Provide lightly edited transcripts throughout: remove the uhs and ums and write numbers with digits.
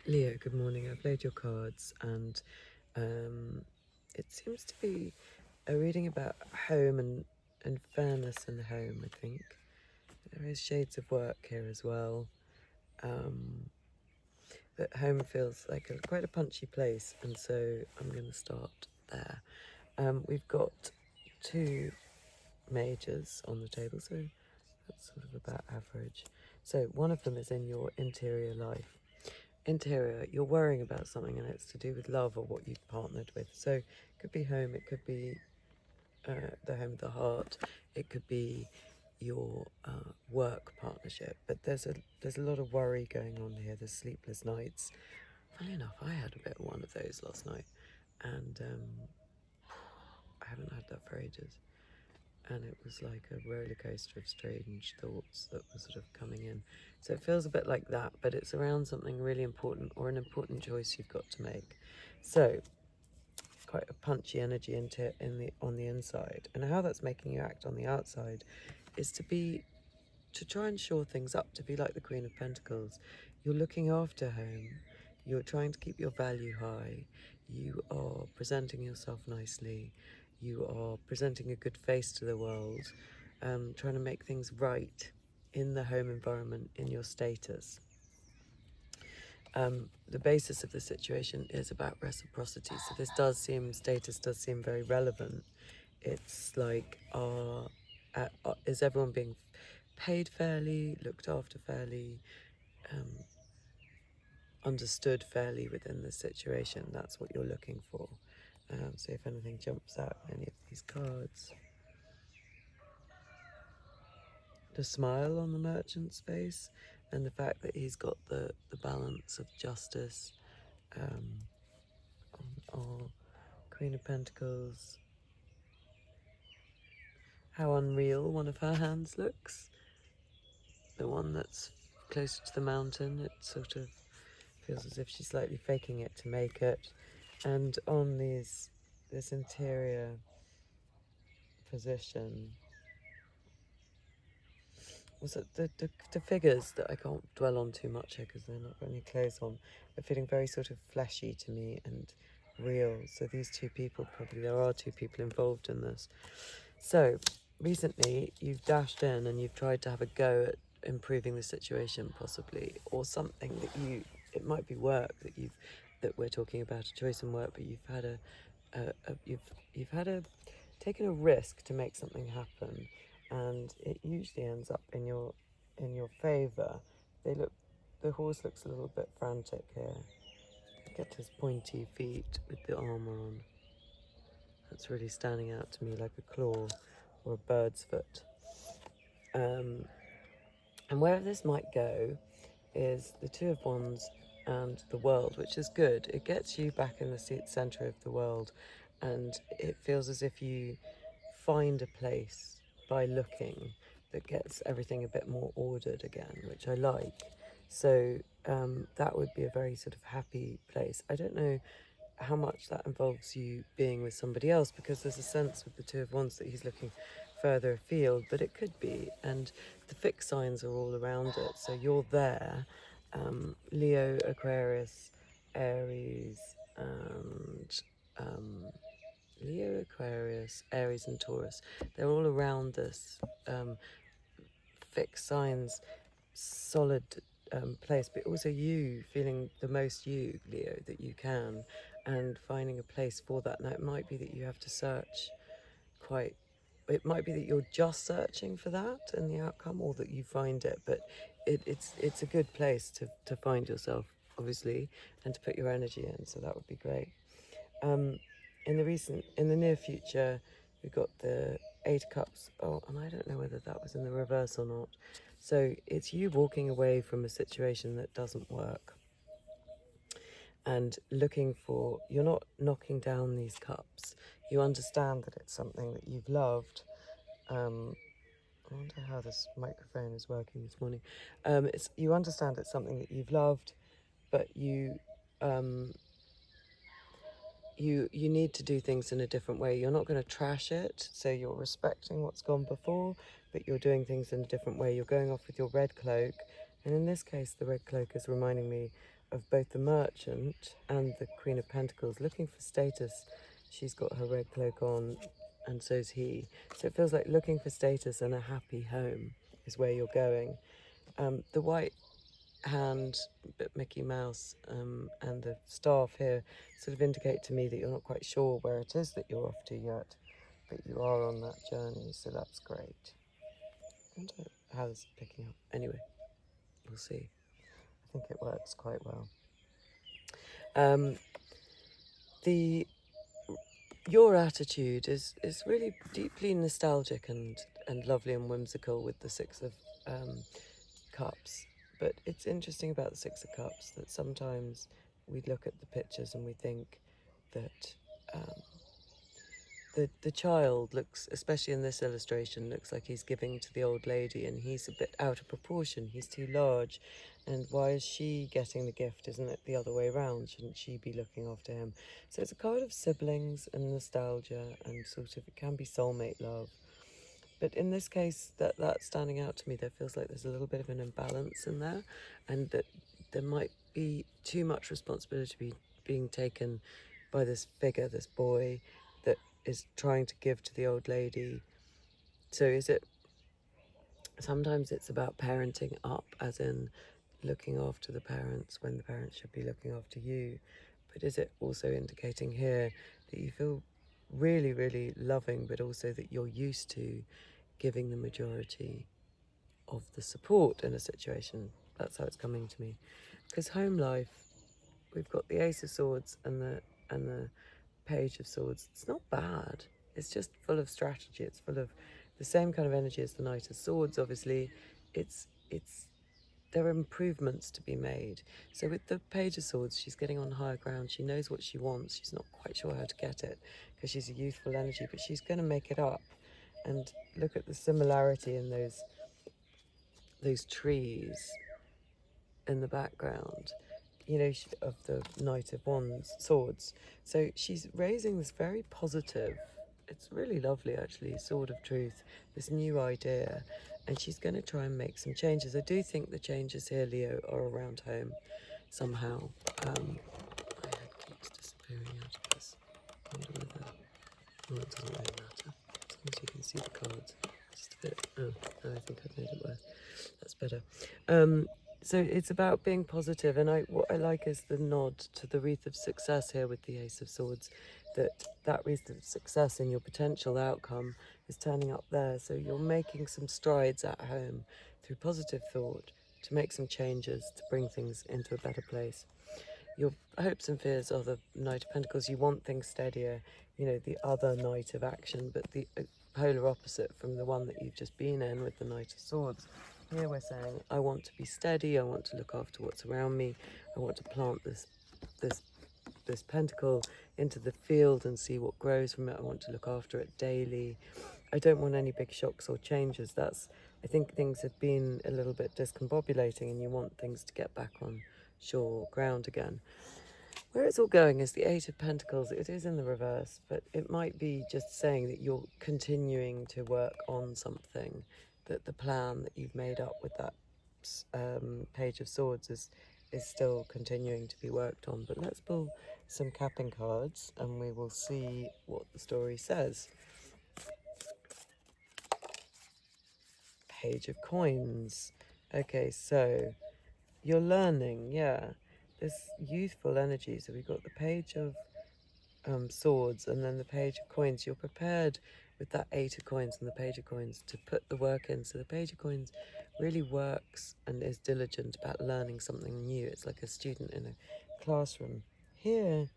Leo, good morning. I've laid your cards, and it seems to be a reading about home and fairness in the home, I think. There is shades of work here as well. But home feels like quite a punchy place, and so I'm going to start there. We've got two majors on the table, so that's sort of about average. So one of them is in your interior life. Interior, you're worrying about something and it's to do with love or what you've partnered with. So it could be home, it could be the home of the heart, it could be your work partnership. But there's a lot of worry going on here. There's sleepless nights. Funny enough, I had a bit of one of those last night, and I haven't had that for ages. And it was like a roller coaster of strange thoughts that were sort of coming in. So it feels a bit like that, but it's around something really important or an important choice you've got to make. So quite a punchy energy on the inside, and how that's making you act on the outside is to try and shore things up, to be like the Queen of Pentacles. You're looking after home. You're trying to keep your value high. You are presenting yourself nicely. You are presenting a good face to the world, trying to make things right in the home environment, in your status. The basis of the situation is about reciprocity. So this status does seem very relevant. It's like, is everyone being paid fairly, looked after fairly, understood fairly within the situation? That's what you're looking for. So if anything jumps out in any of these cards, the smile on the merchant's face and the fact that he's got the balance of justice on our Queen of Pentacles. How unreal one of her hands looks. The one that's closer to the mountain, it sort of feels as if she's slightly faking it to make it. And on this interior position, was it the figures that I can't dwell on too much here because they're not got any clothes on, are feeling very sort of fleshy to me and real. So these two people, probably there are two people involved in this. So recently you've dashed in and you've tried to have a go at improving the situation, possibly, or something that it might be work that we're talking about, a choice in work, but you've taken a risk to make something happen, and it usually ends up in your favor. The horse looks a little bit frantic here. Get his pointy feet with the armor on. That's really standing out to me like a claw or a bird's foot. And where this might go is the Two of Wands and the world, which is good. It gets you back in the center of the world, and it feels as if you find a place by looking that gets everything a bit more ordered again, which I like. So that would be a very sort of happy place. I don't know how much that involves you being with somebody else, because there's a sense with the Two of Wands that he's looking further afield, but it could be. And the fixed signs are all around it, so you're there. Leo, Aquarius, Aries, and Leo, Aquarius, Aries, and Taurus. They're all around this fixed signs, solid place, but also you feeling the most you, Leo, that you can, and finding a place for that. Now, it might be that you have to search quite. It might be that you're just searching for that and the outcome, or that you find it. But it's a good place to find yourself, obviously, and to put your energy in. So that would be great. In the near future, we've got the Eight of Cups. Oh, and I don't know whether that was in the reverse or not. So it's you walking away from a situation that doesn't work and you're not knocking down these cups. You understand that it's something that you've loved. I wonder how this microphone is working this morning. You understand it's something that you've loved, but you need to do things in a different way. You're not going to trash it, so you're respecting what's gone before, but you're doing things in a different way. You're going off with your red cloak, and in this case, the red cloak is reminding me of both the Merchant and the Queen of Pentacles, looking for status. She's got her red cloak on, and so's he. So it feels like looking for status and a happy home is where you're going. The white hand, bit Mickey Mouse, and the staff here sort of indicate to me that you're not quite sure where it is that you're off to yet, but you are on that journey, so that's great. I wonder how this is picking up. Anyway, we'll see. I think it works quite well. Your attitude is really deeply nostalgic and lovely and whimsical with the Six of Cups. But it's interesting about the Six of Cups that sometimes we look at the pictures and we think that the child looks, especially in this illustration, looks like he's giving to the old lady, and he's a bit out of proportion. He's too large. And why is she getting the gift? Isn't it the other way around? Shouldn't she be looking after him? So it's a card of siblings and nostalgia, and sort of, it can be soulmate love. But in this case, that's standing out to me. There feels like there's a little bit of an imbalance in there, and that there might be too much responsibility being taken by this figure, this boy, that is trying to give to the old lady. So is it, sometimes it's about parenting up, as in looking after the parents when the parents should be looking after you. But is it also indicating here that you feel really, really loving, but also that you're used to giving the majority of the support in a situation? That's how it's coming to me. Because home life, we've got the Ace of Swords and the Page of Swords. It's not bad. It's just full of strategy. It's full of the same kind of energy as the Knight of Swords. Obviously, it's there are improvements to be made. So with the Page of Swords, she's getting on higher ground. She knows what she wants. She's not quite sure how to get it because she's a youthful energy, but she's going to make it up. And look at the similarity in those trees in the background, you know, of the Knight of Swords. So she's raising this very positive, it's really lovely actually, Sword of Truth, this new idea, and she's going to try and make some changes. I do think the changes here, Leo, are around home somehow. My head keeps disappearing out of this. I wonder whether, well, it doesn't really matter, as long as you can see the cards. Just a bit, oh, I think I've made it worse. That's better. So it's about being positive, and what I like is the nod to the wreath of success here with the Ace of Swords, that wreath of success in your potential outcome is turning up there. So you're making some strides at home through positive thought to make some changes to bring things into a better place. Your hopes and fears are the Knight of Pentacles. You want things steadier, you know, the other Knight of Action, but the polar opposite from the one that you've just been in with the Knight of Swords. Here we're saying, I want to be steady, I want to look after what's around me, I want to plant this pentacle into the field and see what grows from it. I want to look after it daily. I don't want any big shocks or changes. I think things have been a little bit discombobulating, and you want things to get back on sure ground again. Where it's all going is the Eight of Pentacles. It is in the reverse, but it might be just saying that you're continuing to work on something, that the plan that you've made up with that Page of Swords is still continuing to be worked on. But let's pull some capping cards and we will see what the story says. Page of Coins. Okay, so you're learning, yeah. This youthful energy. So we've got the Page of Swords and then the Page of Coins. You're prepared with that Eight of Coins and the Page of Coins to put the work in. So the Page of Coins really works and is diligent about learning something new. It's like a student in a classroom. Here,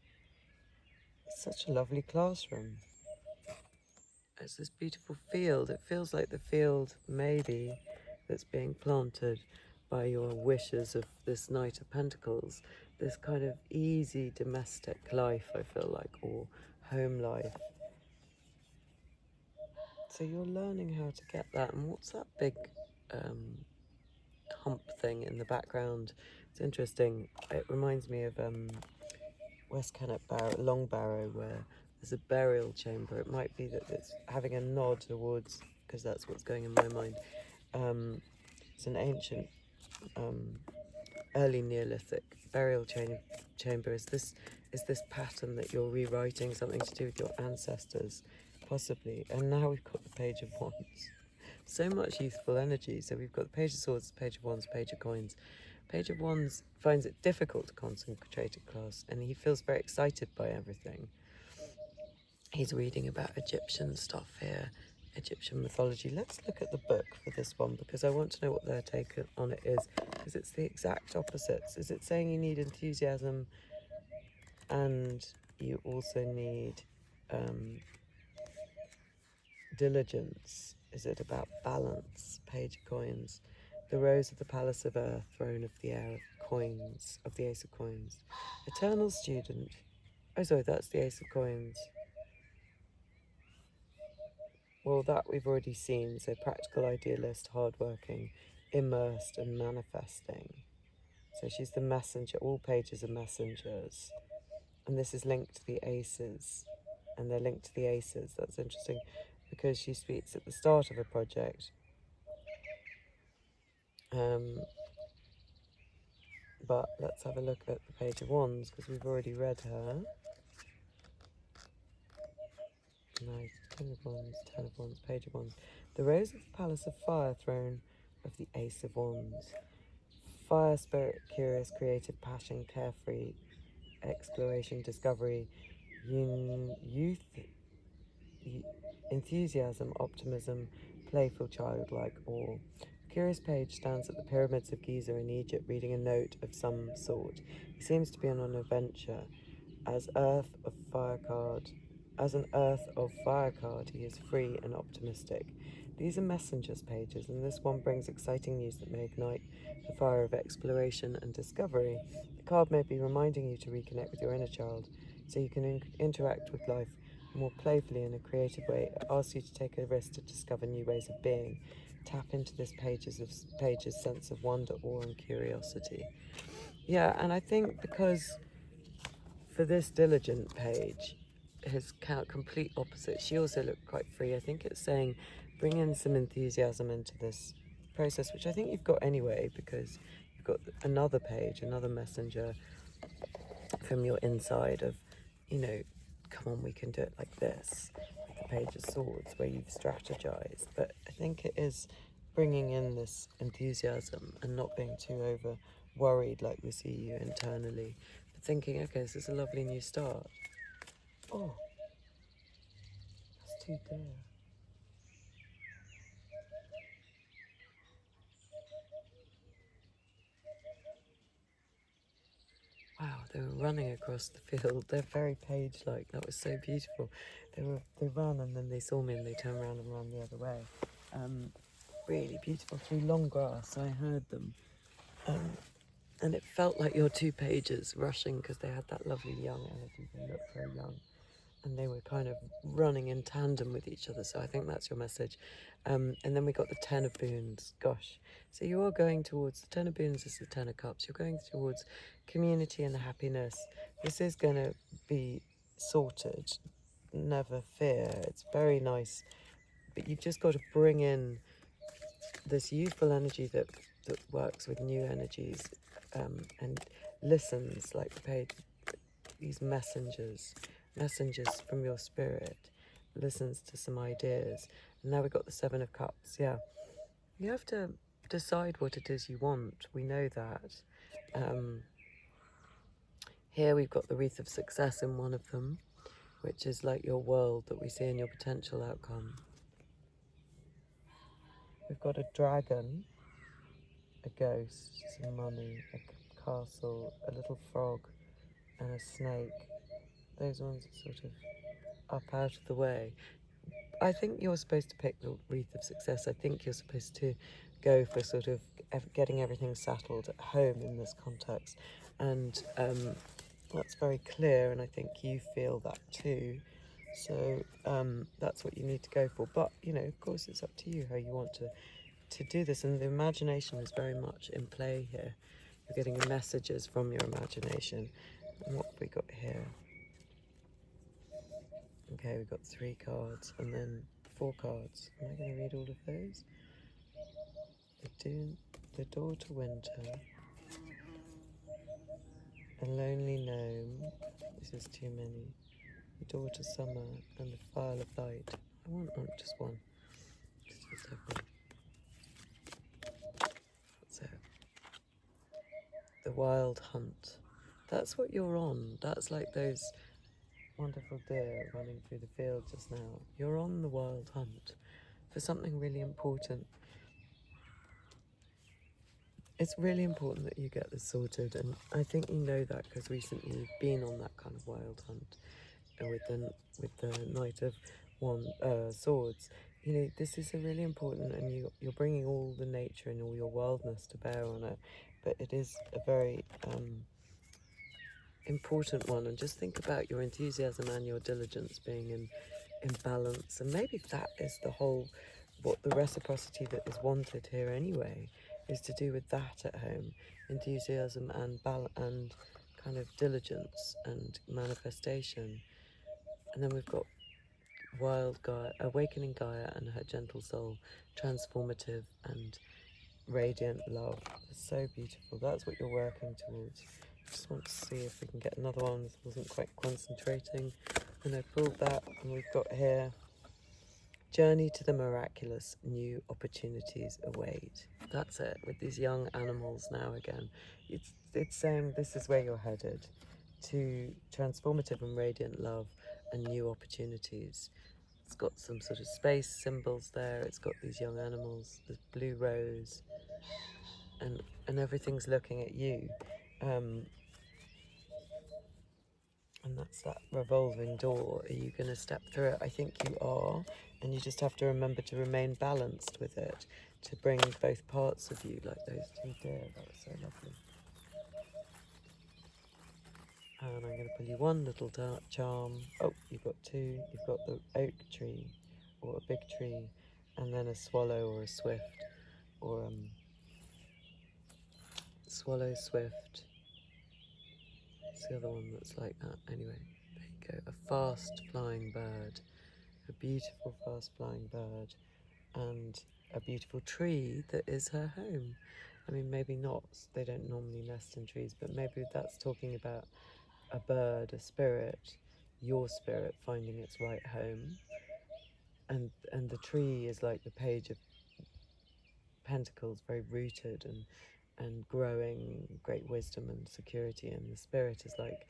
it's such a lovely classroom. It's this beautiful field. It feels like the field, maybe, that's being planted by your wishes of this Knight of Pentacles. This kind of easy domestic life, I feel like, or home life. So you're learning how to get that. And what's that big hump thing in the background? It's interesting. It reminds me of West Kennet Long Barrow, where there's a burial chamber. It might be that it's having a nod towards, because that's what's going in my mind. It's an ancient early Neolithic burial chamber. Is this pattern that you're rewriting, something to do with your ancestors, possibly? And now we've got the Page of Wands. So much youthful energy. So we've got the Page of Swords, Page of Wands, Page of Coins. Page of Wands finds it difficult to concentrate at class, and he feels very excited by everything. He's reading about Egyptian stuff here, Egyptian mythology. Let's look at the book for this one, because I want to know what their take on it is, because it's the exact opposites. Is it saying you need enthusiasm and you also need diligence? Is it about balance? Page of Coins. The Rose of the Palace of Earth, Throne of the Air of Coins, of the Ace of Coins. Eternal Student. Oh, sorry, that's the Ace of Coins. Well, that we've already seen. So practical idealist, hardworking, immersed and manifesting. So she's the messenger. All pages are messengers. And this is linked to the aces. And they're linked to the aces. That's interesting because she speaks at the start of a project. But let's have a look at the Page of Wands, because we've already read her. Nice. Ten of Wands, Ten of Wands, Page of Wands. The Rose of the Palace of Fire, Throne of the Ace of Wands. Fire, spirit, curious, creative, passion, carefree, exploration, discovery, youth, enthusiasm, optimism, playful, childlike, awe. Curious Page stands at the pyramids of Giza in Egypt reading a note of some sort. He seems to be on an adventure. As an Earth of Fire card, he is free and optimistic. These are messengers pages, and this one brings exciting news that may ignite the fire of exploration and discovery. The card may be reminding you to reconnect with your inner child, so you can interact with life more playfully in a creative way. It asks you to take a risk to discover new ways of being. Tap into this page's sense of wonder, awe, and curiosity. Yeah, and I think because for this diligent page, his complete opposite. She also looked quite free. I think it's saying bring in some enthusiasm into this process, which I think you've got anyway, because you've got another page, another messenger from your inside of, come on, we can do it like this, like the Page of Swords, where you've strategized. But I think it is bringing in this enthusiasm and not being too over worried like we see you internally, but thinking, okay, this is a lovely new start. Oh, that's too dear. Wow, they were running across the field. They're very page-like. That was so beautiful. They ran and then they saw me and they turned around and ran the other way. Really beautiful through long grass. So I heard them, and it felt like your two pages rushing because they had that lovely young energy. They looked very young, and they were kind of running in tandem with each other. So I think that's your message. And then we got the Ten of Boons. Gosh, so you are going towards the Ten of Boons is the Ten of Cups. You're going towards community and happiness. This is going to be sorted. Never fear. It's very nice, but you've just got to bring in this youthful energy that works with new energies, and listens like the page. These messengers from your spirit, listens to some ideas. And now we've got the Seven of Cups. Yeah, you have to decide what it is you want. We know that. Here we've got the Wreath of Success in one of them, which is like your world that we see in your potential outcome. We've got a dragon, a ghost, some money, a castle, a little frog, and a snake. Those ones are sort of up out of the way. I think you're supposed to pick the Wreath of Success. I think you're supposed to go for sort of getting everything settled at home in this context. And that's very clear, and I think you feel that too. So that's what you need to go for. But, of course, it's up to you how you want to do this. And the imagination is very much in play here. You're getting messages from your imagination. And what have we got here? Okay, we've got 3 cards and then 4 cards. Am I going to read all of those? The Door to Winter, a lonely gnome. This is too many. The door to summer and the file of light. I want just one. Just have one. That's it. The wild hunt. That's what you're on. That's like those wonderful deer running through the field just now. You're on the wild hunt for something really important. It's really important that you get this sorted, and I think you know that because recently you've been on that kind of wild hunt with the Knight of Swords. You know, this is a really important, and you're bringing all the nature and all your wildness to bear on it, but it is a very important one. And just think about your enthusiasm and your diligence being in balance, and maybe that is the whole, what the reciprocity that is wanted here anyway, is to do with that at home, enthusiasm and and kind of diligence and manifestation. And then we've got wild Gaia, awakening Gaia and her gentle soul, transformative and radiant love. It's so beautiful. That's what you're working towards. I just want to see if we can get another one. This wasn't quite concentrating. And I pulled that, and we've got here, journey to the miraculous, new opportunities await. That's it, with these young animals now again. It's saying this is where you're headed, to transformative and radiant love and new opportunities. It's got some sort of space symbols there. It's got these young animals, this blue rose, and everything's looking at you. And that's that revolving door. Are you going to step through it? I think you are. And you just have to remember to remain balanced with it, to bring both parts of you, like those two deer. That was so lovely. And I'm going to pull you one little charm. Oh, you've got two. You've got the oak tree, or a big tree, and then a swallow or a swift, or swallow, swift. It's the other one that's like that. Anyway, there you go. A fast flying bird. A beautiful fast flying bird, and a beautiful tree that is her home. I mean, maybe not, they don't normally nest in trees, but maybe that's talking about a bird, a spirit, your spirit finding its right home. And the tree is like the Page of Pentacles, very rooted and growing, great wisdom and security. And the spirit is like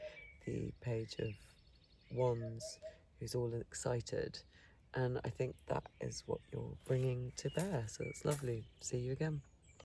the Page of Wands, who's all excited. And I think that is what you're bringing to bear. So it's lovely. See you again.